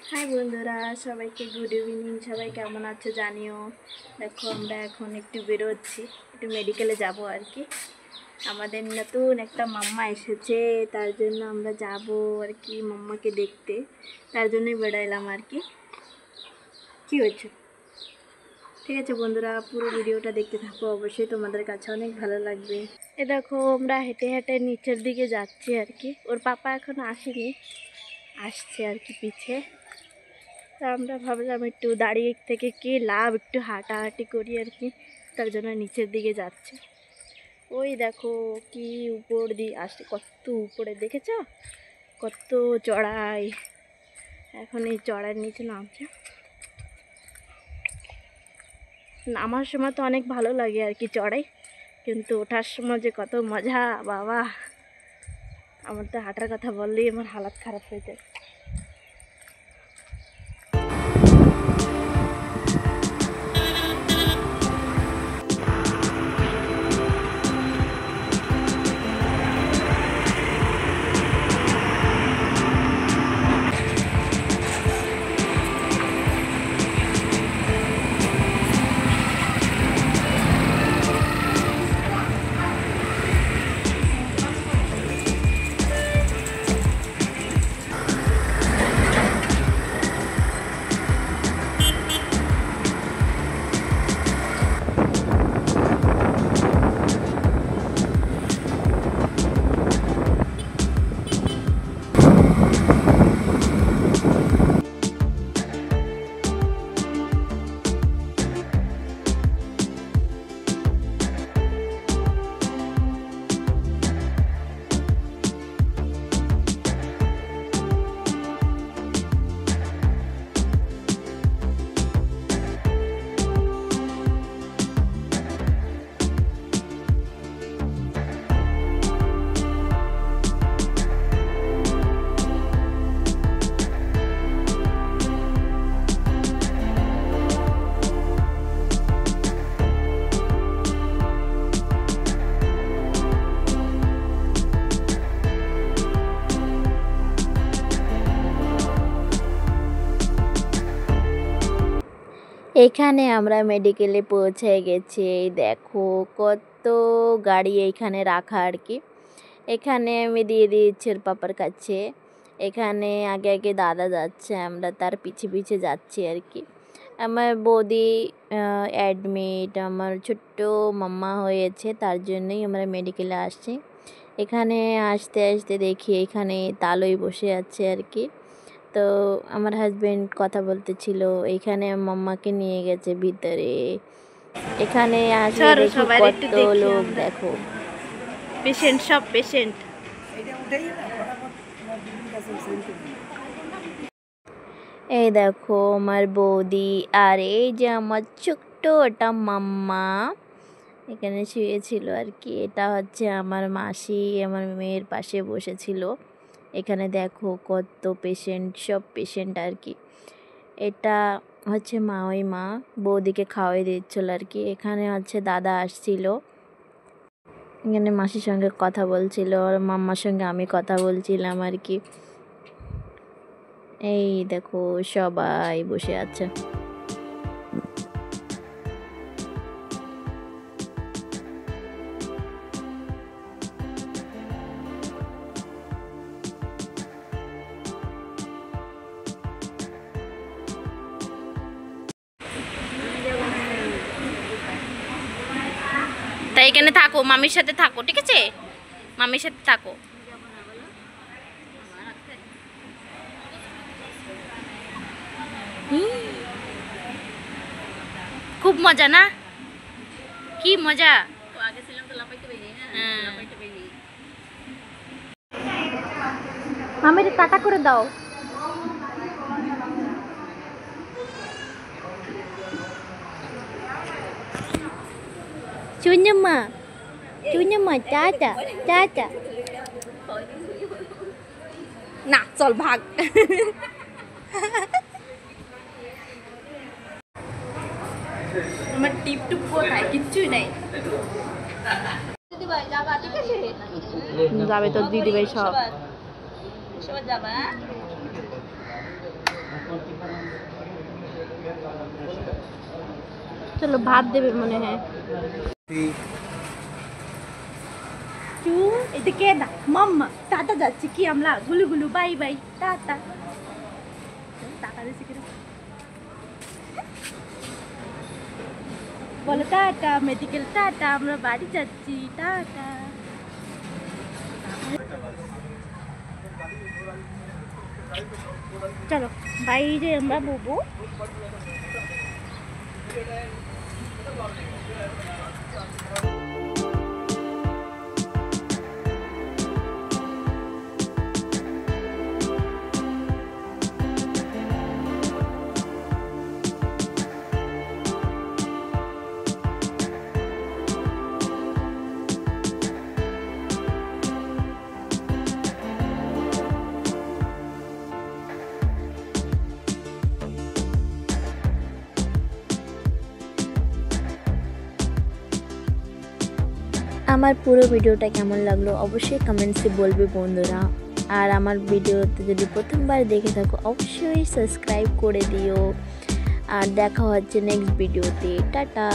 High বন্ধুরা, সবাইকে good evening. সবাই কেমন আছো জানিও। দেখো আমরা এখন একটু বেরোচ্ছি, একটু মেডিকেলে যাব আর কি। আমাদের নতুন একটা মাম্মা এসেছে, তার জন্য আমরা যাব আর কি মাম্মাকে দেখতে। তার জন্যই বেরোলাম আর কি। কী হচ্ছে? ঠিক আছে বন্ধুরা, পুরো ভিডিওটা দেখতে থাকো, অবশ্যই তোমাদের কাছে অনেক ভালো লাগবে। এ দেখো আমরা হেঁটে হেঁটে নিচের দিকে যাচ্ছি আর কি। ওর পাপা এখনো আসেনি, আসছে আর কি পিছে। তা আমরা ভাবলাম একটু দাঁড়িয়ে থেকে কি লাভ, একটু হাঁটাহাঁটি করি আর কি। তার জন্য নিচের দিকে যাচ্ছে। ওই দেখো কি উপর দিয়ে আসছে, কত উপরে দেখেছ, কত চড়াই। এখন এই চড়ার নিচে নামছে। নামার সময় তো অনেক ভালো লাগে আর কি চড়াই, কিন্তু ওঠার সময় যে কত মজা বাবা। আমার তো হাঁটার কথা বললেই আমার হালাত খারাপ হয়ে যায়। এখানে আমরা মেডিকেলে পৌঁছে গেছি। এই দেখো কত গাড়ি এইখানে রাখা আর কি। এখানে আমি দিয়ে দিয়েছি ওর পাপার কাছে। এখানে আগে আগে দাদা যাচ্ছে, আমরা তার পিছে পিছে যাচ্ছি আর কি। আমার বৌদি অ্যাডমিট, আমার ছোট্ট মাম্মা হয়েছে, তার জন্যই আমরা মেডিকেলে আসছি। এখানে আসতে আসতে দেখি এখানে তালই বসে আছে আর কি। তো আমার হাজবেন্ড কথা বলতেছিল, এখানে মাম্মাকে নিয়ে গেছে ভিতরে। এখানে আসলে দেখি কত লোক, দেখো পেশেন্ট, সব পেশেন্ট। এই দেখো আমার বৌদি, আর এই যে আমার ছোট্ট ওটা মাম্মা এখানে শুয়েছিল আর কি। এটা হচ্ছে আমার মাসি, আমার মেয়ের পাশে বসেছিল। এখানে দেখো কত পেশেন্ট, সব পেশেন্ট আর কি। এটা হচ্ছে মা, ওই মা বৌদিকে খাওয়াই দিচ্ছিল আর কি। এখানে হচ্ছে দাদা আসছিল, এখানে মাসির সঙ্গে কথা বলছিল, আর মাম্মার সঙ্গে আমি কথা বলছিলাম আর কি। এই দেখো সবাই বসে আছে। তাই এখানে থাকো, মামির সাথে থাকো, ঠিক আছে? মামির সাথে থাকো। খুব মজা না? কি মজা! মামির টাটা করে দাও। Cunyama, cunyama, চাচা চাচা। না চল ভাগ। আমার টিপ টুপ কোথায়? কিচ্ছুই নাই। যাবে তোর দিদি ভাই সব। চলো ভাত দেবে মনে হয়। এদিকে না মাম্মা টাটা যাচ্ছি কি আমরা গুলু গুলু বাই বাই টাটা টাকা দিচ্ছি কিনা বলো টাটা মেডিকেল টাটা আমরা বাড়ি যাচ্ছি টাটা। চলো বাইরে আমরা বলবো। আমার পুরো ভিডিওটা কেমন লাগলো অবশ্যই কমেন্টসে বলবে বন্ধুরা। আর আমার ভিডিওতে যদি প্রথমবার দেখে থাকো অবশ্যই সাবস্ক্রাইব করে দিও। আর দেখা হচ্ছে নেক্সট ভিডিওতে। টাটা।